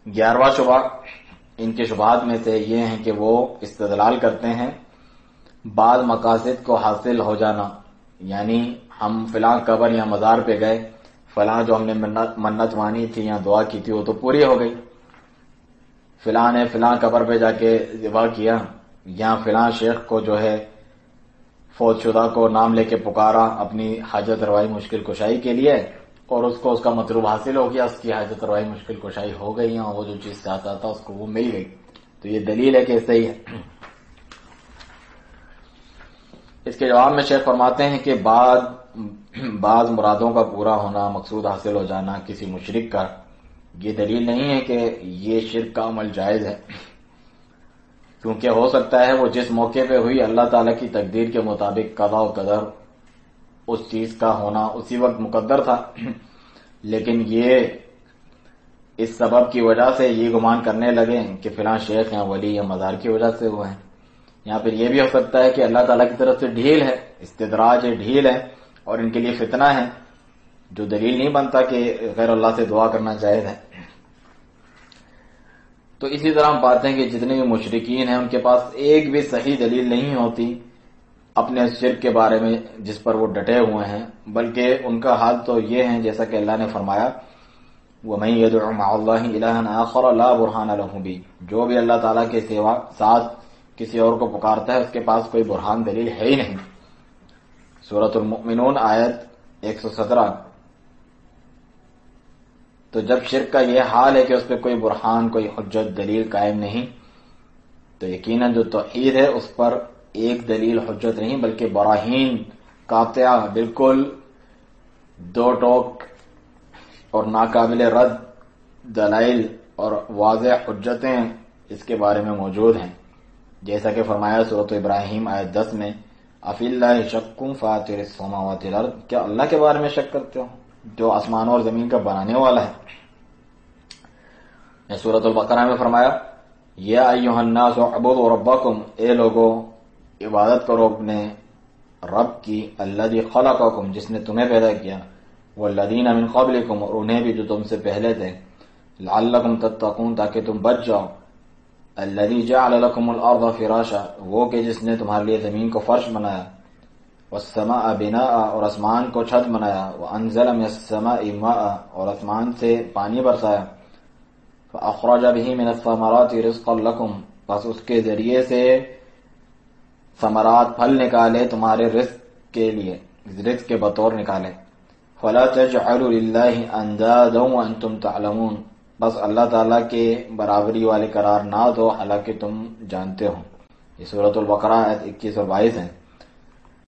11واں شبہ ان کے شبہات میں سے یہ ہیں کہ وہ استدلال کرتے ہیں بعض مقاصد کو حاصل ہو جانا، یعنی ہم فلاں قبر یا مزار پہ گئے، فلاں جو ہم نے منت مانی تھی یا دعا کی تھی وہ تو پوری ہو گئی، فلاں نے فلاں قبر پہ جا کے دعا کیا، یا فلاں شیخ کو جو ہے فوت شدہ کو نام لے کے پکارا اپنی حاجت روائی مشکل کشائی کے لیے، اور اس کو اس کا مطلوب حاصل ہو گیا، اس کی حاجت روائی مشکل کشائی ہو گئی، اور وہ جو چیز چاہتا تھا اس کو وہ مل گئی، تو یہ دلیل ہے کہ صحیح ہے۔ اس کے جواب میں شیخ فرماتے ہیں کہ بعض مرادوں کا پورا ہونا، مقصود حاصل ہو جانا کسی مشرک کا، یہ دلیل نہیں ہے کہ یہ شرک کا عمل جائز ہے، کیونکہ ہو سکتا ہے وہ جس موقع پہ ہوئی اللہ تعالیٰ کی تقدیر کے مطابق قضاء و قدر اس چیز کا ہونا اسی وقت مقدر تھا، لیکن یہ اس سبب کی وجہ سے یہ گمان کرنے لگے کہ فلاں شیخ یا ولی یا مزار کی وجہ سے ہوئے ہیں، یا پھر یہ بھی ہو سکتا ہے کہ اللہ تعالیٰ کی طرف سے ڈھیل ہے، استدراج ہے، ڈھیل ہے، اور ان کے لیے فتنہ ہے، جو دلیل نہیں بنتا کہ غیر اللہ سے دعا کرنا جائز ہے۔ تو اسی طرح ہم پاتے ہیں کہ جتنے بھی مشرکین ہیں ان کے پاس ایک بھی صحیح دلیل نہیں ہوتی اپنے شرک کے بارے میں جس پر وہ ڈٹے ہوئے ہیں، بلکہ ان کا حال تو یہ ہے جیسا کہ اللہ نے فرمایا وَمَن يَدْعُ مَعَ اللَّهِ إِلَٰهًا آخَرَ لَا بُرْهَانَ لَهُ بِهِ، جو بھی اللہ تعالیٰ کے سوا ساتھ کسی اور کو پکارتا ہے اس کے پاس کوئی برہان دلیل ہے ہی نہیں۔ سورۃ المؤمنون آیت 117۔ تو جب شرک کا یہ حال ہے کہ اس پہ کوئی برہان، کوئی حجت، دلیل قائم نہیں، تو یقیناً جو توحید ہے اس پر ایک دلیل حجت نہیں بلکہ براہین قاطعہ، بالکل دو ٹوک اور ناقابل رد دلائل اور واضح حجتیں اس کے بارے میں موجود ہیں، جیسا کہ فرمایا سورۃ ابراہیم آیت 10 میں افی اللہ شک فاطر السماوات والارض، کیا اللہ کے بارے میں شک کرتے ہو جو آسمانوں اور زمین کا بنانے والا ہے۔ سورۃ البقرہ میں فرمایا یا ایھا الناس اعبدوا ربکم، اے لوگو عبادت کرو اپنے رب کی، الذی خلقکم، جس نے تمہیں پیدا کیا، والذین من قبلکم، اور انہیں بھی جو تم سے پہلے تھے، لعلکم تتقون، تاکہ تم بچ جاؤ، الذی جعل لکم الارض فراشا، وہ کہ جس نے تمہارے لیے زمین کو فرش بنایا، والسماء بناء، اور آسمان کو چھت بنایا، وانزل من السماء ماء، اور آسمان سے پانی برسایا، فاخرج به من الثمرات رزقا لکم، پس اس کے ذریعے سے ثمرات پھل نکالے تمہارے رزق کے لیے، رزق کے بطور نکالے، فلا تجعلوا للہ اندادا وانتم تعلمون، بس اللہ تعالیٰ کے برابری والے قرار نہ دو حالانکہ تم جانتے ہو۔ یہ سورۃ البقرہ آیت 21 اور 22 ہیں۔